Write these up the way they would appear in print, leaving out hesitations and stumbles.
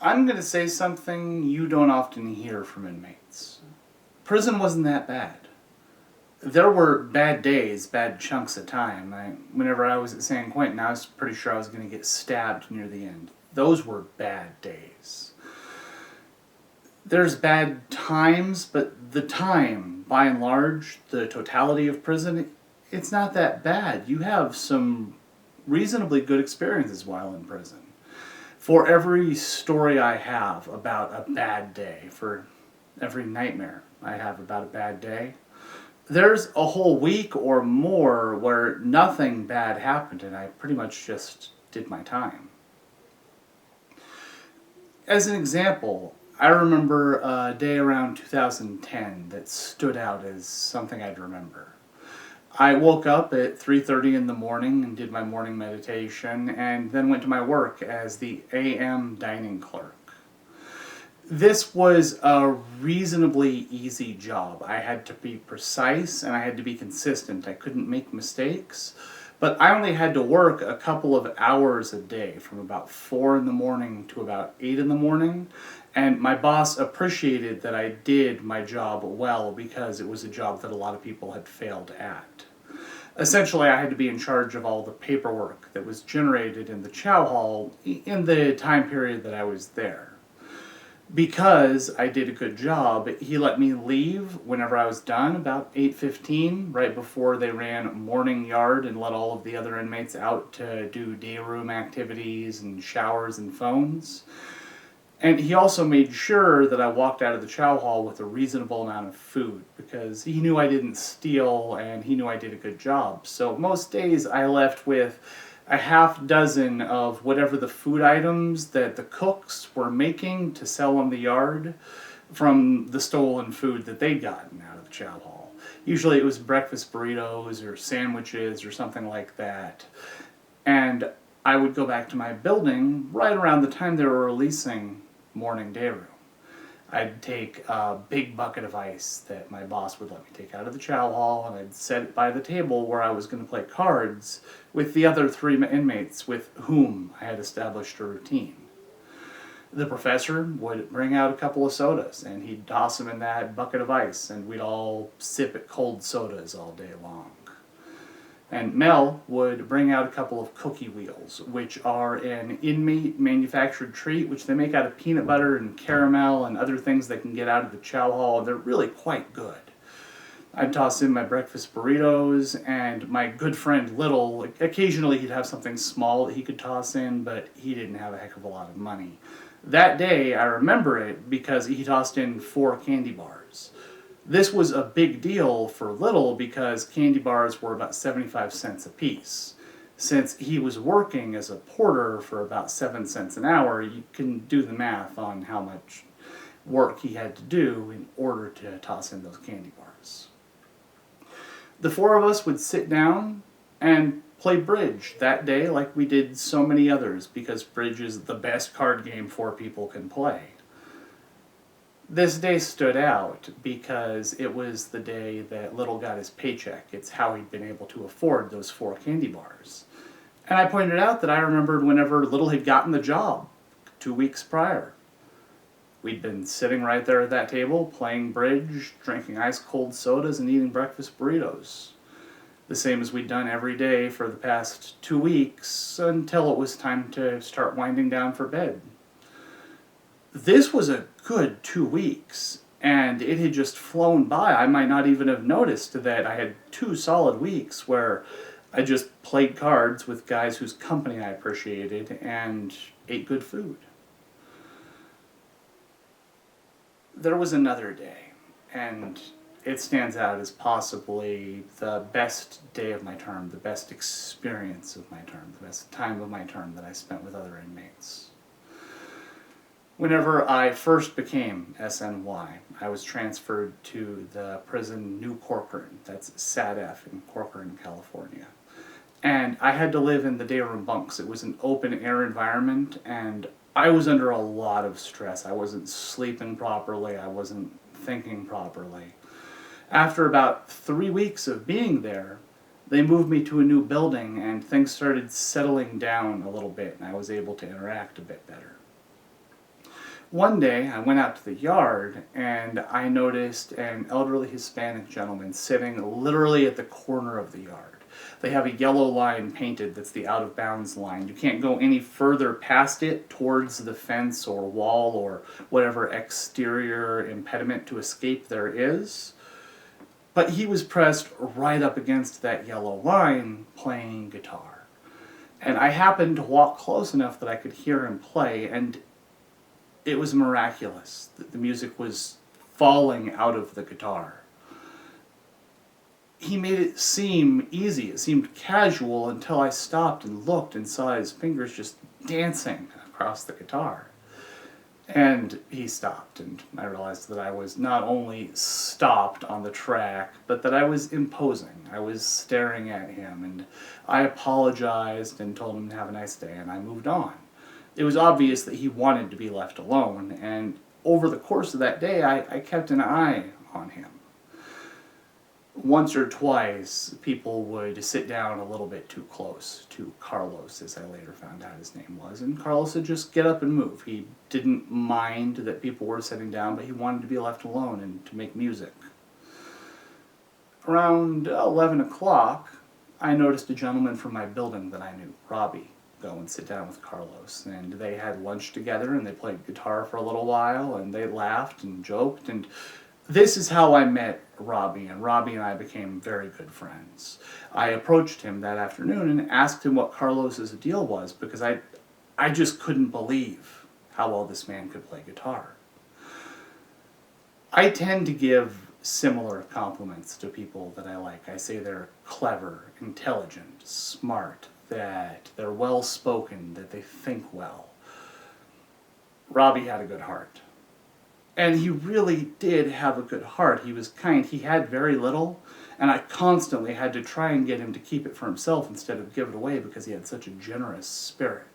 I'm going to say something you don't often hear from inmates. Prison wasn't that bad. There were bad days, bad chunks of time. Whenever I was at San Quentin, I was pretty sure I was going to get stabbed near the end. Those were bad days. There's bad times, but the time, by and large, the totality of prison, it's not that bad. You have some reasonably good experiences while in prison. For every story I have about a bad day, for every nightmare I have about a bad day, there's a whole week or more where nothing bad happened and I pretty much just did my time. As an example, I remember a day around 2010 that stood out as something I'd remember. I woke up at 3:30 in the morning and did my morning meditation and then went to my work as the AM dining clerk. This was a reasonably easy job. I had to be precise and I had to be consistent. I couldn't make mistakes, but I only had to work a couple of hours a day from about 4 in the morning to about 8 in the morning, and my boss appreciated that I did my job well because it was a job that a lot of people had failed at. Essentially, I had to be in charge of all the paperwork that was generated in the chow hall in the time period that I was there. Because I did a good job, he let me leave whenever I was done, about 8:15, right before they ran morning yard and let all of the other inmates out to do day room activities and showers and phones. And he also made sure that I walked out of the chow hall with a reasonable amount of food because he knew I didn't steal and he knew I did a good job. So most days I left with a half dozen of whatever the food items that the cooks were making to sell on the yard from the stolen food that they'd gotten out of the chow hall. Usually it was breakfast burritos or sandwiches or something like that. And I would go back to my building right around the time they were releasing morning day room. I'd take a big bucket of ice that my boss would let me take out of the chow hall, and I'd set it by the table where I was going to play cards with the other 3 inmates with whom I had established a routine. The professor would bring out a couple of sodas, and he'd toss them in that bucket of ice, and we'd all sip at cold sodas all day long. And Mel would bring out a couple of cookie wheels, which are an inmate manufactured treat, which they make out of peanut butter and caramel and other things they can get out of the chow hall. They're really quite good. I'd toss in my breakfast burritos, and my good friend Little, occasionally he'd have something small that he could toss in, but he didn't have a heck of a lot of money. That day, I remember it because he tossed in 4 candy bars. This was a big deal for Little because candy bars were about 75 cents a piece. Since he was working as a porter for about 7 cents an hour, you can do the math on how much work he had to do in order to toss in those candy bars. The 4 of us would sit down and play bridge that day like we did so many others because bridge is the best card game 4 people can play. This day stood out because it was the day that Little got his paycheck. It's how he'd been able to afford those 4 candy bars. And I pointed out that I remembered whenever Little had gotten the job 2 weeks prior. We'd been sitting right there at that table, playing bridge, drinking ice-cold sodas, and eating breakfast burritos. The same as we'd done every day for the past 2 weeks until it was time to start winding down for bed. This was a good 2 weeks, and it had just flown by. I might not even have noticed that I had 2 solid weeks where I just played cards with guys whose company I appreciated and ate good food. There was another day, and it stands out as possibly the best day of my term, the best experience of my term, the best time of my term that I spent with other inmates. Whenever I first became SNY, I was transferred to the prison New Corcoran, that's CSATF in Corcoran, California. And I had to live in the day room bunks. It was an open air environment, and I was under a lot of stress. I wasn't sleeping properly, I wasn't thinking properly. After about 3 weeks of being there, they moved me to a new building and things started settling down a little bit and I was able to interact a bit better. One day, I went out to the yard, and I noticed an elderly Hispanic gentleman sitting literally at the corner of the yard. They have a yellow line painted that's the out of bounds line. You can't go any further past it towards the fence or wall or whatever exterior impediment to escape there is. But he was pressed right up against that yellow line playing guitar. And I happened to walk close enough that I could hear him play, and it was miraculous that the music was falling out of the guitar. He made it seem easy, it seemed casual, until I stopped and looked and saw his fingers just dancing across the guitar. And he stopped, and I realized that I was not only stopped on the track, but that I was imposing. I was staring at him, and I apologized and told him to have a nice day, and I moved on. It was obvious that he wanted to be left alone, and over the course of that day, I kept an eye on him. Once or twice, people would sit down a little bit too close to Carlos, as I later found out his name was, and Carlos would just get up and move. He didn't mind that people were sitting down, but he wanted to be left alone and to make music. Around 11 o'clock, I noticed a gentleman from my building that I knew, Robbie, go and sit down with Carlos, and they had lunch together, and they played guitar for a little while, and they laughed and joked, and this is how I met Robbie, and Robbie and I became very good friends. I approached him that afternoon and asked him what Carlos's deal was, because I just couldn't believe how well this man could play guitar. I tend to give similar compliments to people that I like. I say they're clever, intelligent, smart, that they're well-spoken, that they think well. Robbie had a good heart. And he really did have a good heart. He was kind. He had very little, and I constantly had to try and get him to keep it for himself instead of give it away because he had such a generous spirit.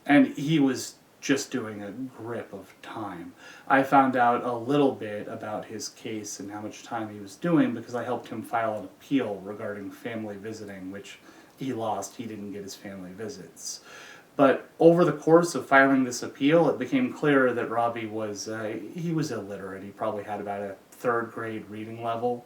And he was just doing a grip of time. I found out a little bit about his case and how much time he was doing because I helped him file an appeal regarding family visiting, which he lost. He didn't get his family visits. But over the course of filing this appeal, it became clear that Robbie was, he was illiterate. He probably had about a third grade reading level.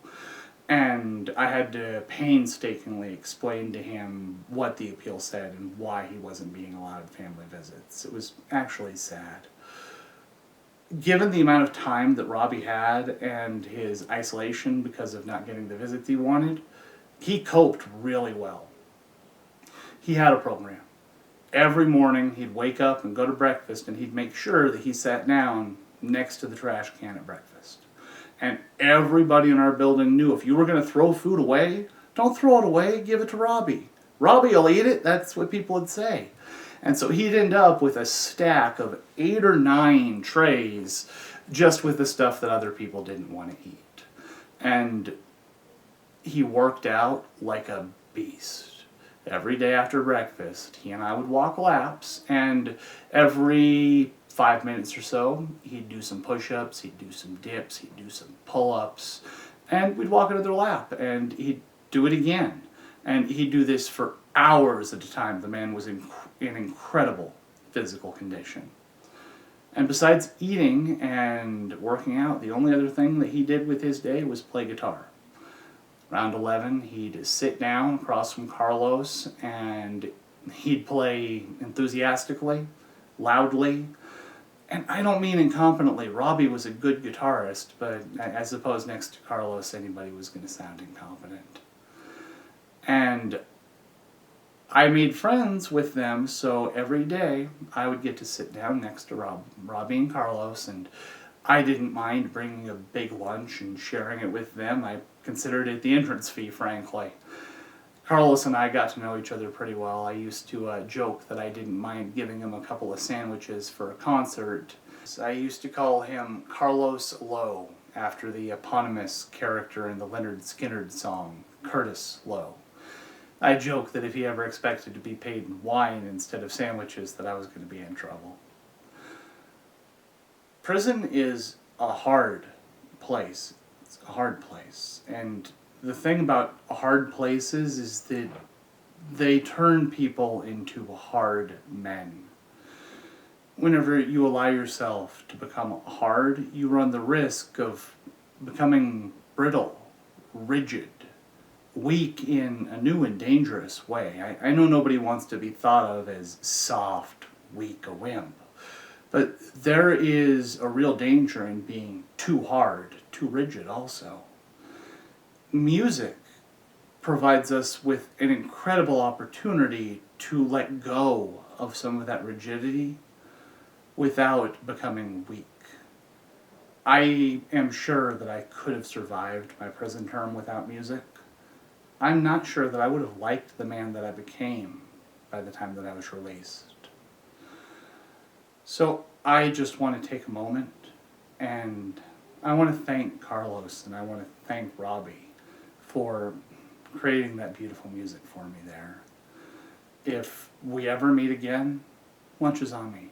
And I had to painstakingly explain to him what the appeal said and why he wasn't being allowed family visits. It was actually sad. Given the amount of time that Robbie had and his isolation because of not getting the visits he wanted, he coped really well. He had a program. Every morning he'd wake up and go to breakfast, and he'd make sure that he sat down next to the trash can at breakfast. And everybody in our building knew if you were going to throw food away, don't throw it away, give it to Robbie. Robbie will eat it, that's what people would say. And so he'd end up with a stack of 8 or 9 trays just with the stuff that other people didn't want to eat. And he worked out like a beast. Every day after breakfast, he and I would walk laps, and every 5 minutes or so, he'd do some push-ups, he'd do some dips, he'd do some pull-ups, and we'd walk another lap, and he'd do it again. And he'd do this for hours at a time. The man was in incredible physical condition. And besides eating and working out, the only other thing that he did with his day was play guitar. Around 11, he'd sit down across from Carlos, and he'd play enthusiastically, loudly, and I don't mean incompetently. Robbie was a good guitarist, but I suppose next to Carlos, anybody was going to sound incompetent. And I made friends with them, so every day I would get to sit down next to Robbie and Carlos, and I didn't mind bringing a big lunch and sharing it with them. I considered it the entrance fee, frankly. Carlos and I got to know each other pretty well. I used to joke that I didn't mind giving him a couple of sandwiches for a concert. So I used to call him Carlos Lowe, after the eponymous character in the Leonard Skinner song, Curtis Lowe. I joked that if he ever expected to be paid in wine instead of sandwiches, that I was going to be in trouble. Prison is a hard place. It's a hard place. And the thing about hard places is that they turn people into hard men. whenever you allow yourself to become hard, you run the risk of becoming brittle, rigid, weak in a new and dangerous way. I know nobody wants to be thought of as soft, weak, a wimp, but there is a real danger in being too hard, too rigid also. Music provides us with an incredible opportunity to let go of some of that rigidity without becoming weak. I am sure that I could have survived my prison term without music. I'm not sure that I would have liked the man that I became by the time that I was released. So I just want to take a moment, and I want to thank Carlos and I want to thank Robbie for creating that beautiful music for me there. If we ever meet again, lunch is on me.